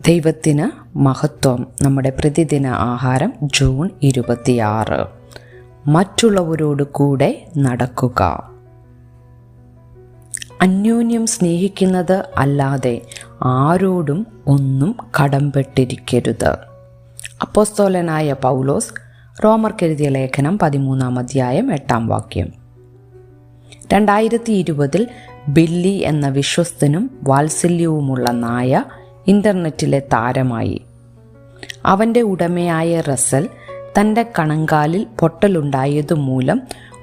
ദൈവത്തിന് മഹത്വം. നമ്മുടെ പ്രതിദിന ആഹാരം ജൂൺ 26. മറ്റുള്ളവരോട് കൂടെ നടക്കുക. അന്യോന്യം സ്നേഹിക്കുന്നത് അല്ലാതെ ആരോടും ഒന്നും കടംപെട്ടിരിക്കരുത്. അപ്പോസ്തലനായ പൗലോസ് റോമർക്കെഴുതിയ ലേഖനം 13 അധ്യായം 8 വാക്യം. 2020 ബില്ലി എന്ന വിശ്വസ്തനും വാത്സല്യവുമുള്ള നായ ഇന്റർനെറ്റിലെ താരമായി. അവൻ്റെ ഉടമയായ റസൽ തൻ്റെ കണങ്കാലിൽ പൊട്ടലുണ്ടായതുമൂലം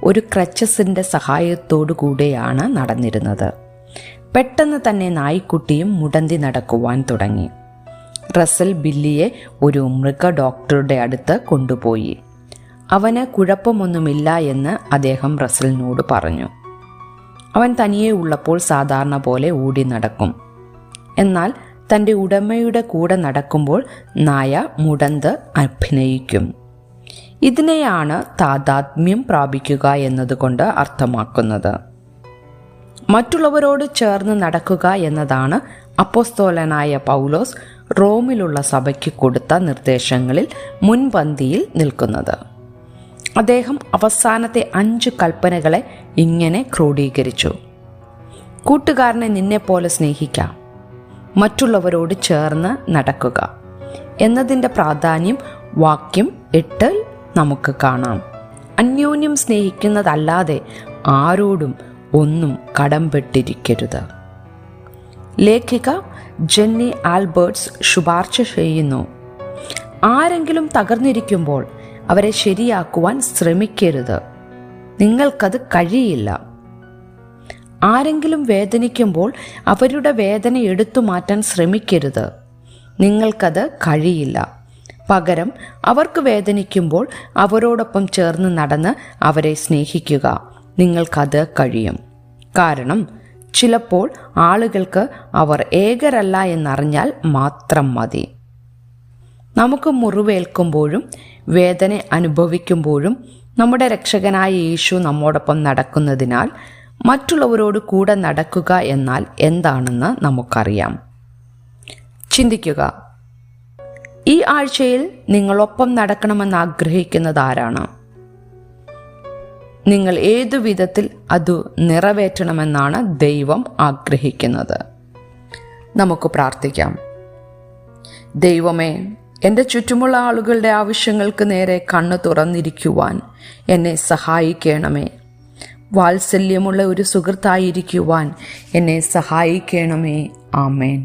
ഒരു ക്രച്ചസിൻ്റെ സഹായത്തോടു കൂടെയാണ് നടന്നിരുന്നത്. പെട്ടെന്ന് തന്നെ നായ്ക്കുട്ടിയും മുടന്തി നടക്കുവാൻ തുടങ്ങി. റസൽ ബില്ലിയെ ഒരു മൃഗ ഡോക്ടറുടെ അടുത്ത് കൊണ്ടുപോയി. അവന് കുഴപ്പമൊന്നുമില്ല എന്ന് അദ്ദേഹം റസലിനോട് പറഞ്ഞു. അവൻ തനിയെ ഉള്ളപ്പോൾ സാധാരണ പോലെ ഓടി നടക്കും. എന്നാൽ തൻ്റെ ഉടമയുടെ കൂടെ നടക്കുമ്പോൾ നായ മുടന്ത് അഭിനയിക്കും. ഇതിനെയാണ് താദാത്മ്യം പ്രാപിക്കുക എന്നതുകൊണ്ട് അർത്ഥമാക്കുന്നത്. മറ്റുള്ളവരോട് ചേർന്ന് നടക്കുക എന്നതാണ് അപ്പോസ്തലനായ പൗലോസ് റോമിലുള്ള സഭയ്ക്ക് കൊടുത്ത നിർദ്ദേശങ്ങളിൽ മുൻപന്തിയിൽ നിൽക്കുന്നത്. അദ്ദേഹം അവസാനത്തെ 5 കൽപ്പനകളെ ഇങ്ങനെ ക്രോഡീകരിച്ചു. കൂട്ടുകാരനെ നിന്നെപ്പോലെ സ്നേഹിക്കാം, മറ്റുള്ളവരോട് ചേർന്ന് നടക്കുക എന്നതിൻ്റെ പ്രാധാന്യം വാക്യം 8 നമുക്ക് കാണാം. അന്യോന്യം സ്നേഹിക്കുന്നതല്ലാതെ ആരോടും ഒന്നും കടംപെട്ടിരിക്കരുത്. ലേഖിക ജെന്നി ആൽബർട്ട്സ് ശുപാർശ ചെയ്യുന്നു: ആരെങ്കിലും തകർന്നിരിക്കുമ്പോൾ അവരെ ശരിയാക്കുവാൻ ശ്രമിക്കരുത്, നിങ്ങൾക്കത് കഴിയില്ല. ആരെങ്കിലും വേദനിക്കുമ്പോൾ അവരുടെ വേദന എടുത്തു മാറ്റാൻ ശ്രമിക്കരുത്, നിങ്ങൾക്കത് കഴിയില്ല. പകരം അവർക്ക് വേദനിക്കുമ്പോൾ അവരോടൊപ്പം ചേർന്ന് നടന്ന് അവരെ സ്നേഹിക്കുക, നിങ്ങൾക്കത് കഴിയും. കാരണം ചിലപ്പോൾ ആളുകൾക്ക് അവർ ഏകരല്ല എന്നറിഞ്ഞാൽ മാത്രം മതി. നമുക്ക് മുറിവേൽക്കുമ്പോഴും വേദന അനുഭവിക്കുമ്പോഴും നമ്മുടെ രക്ഷകനായ യേശു നമ്മോടൊപ്പം നടക്കുന്നതിനാൽ മറ്റുള്ളവരോട് കൂടെ നടക്കുക എന്നാൽ എന്താണെന്ന് നമുക്കറിയാം. ചിന്തിക്കുക, ഈ ആഴ്ചയിൽ നിങ്ങളൊപ്പം നടക്കണമെന്ന് ആഗ്രഹിക്കുന്നത് ആരാണ്? നിങ്ങൾ ഏതു വിധത്തിൽ അത് നിറവേറ്റണമെന്നാണ് ദൈവം ആഗ്രഹിക്കുന്നത്? നമുക്ക് പ്രാർത്ഥിക്കാം. ദൈവമേ, എൻ്റെ ചുറ്റുമുള്ള ആളുകളുടെ ആവശ്യങ്ങൾക്ക് നേരെ കണ്ണ് തുറന്നിരിക്കുവാൻ എന്നെ സഹായിക്കണമേ. വാത്സല്യമുള്ള ഒരു സുഹൃത്തായിരിക്കുവാൻ എന്നെ സഹായിക്കണമേ. ആമേൻ.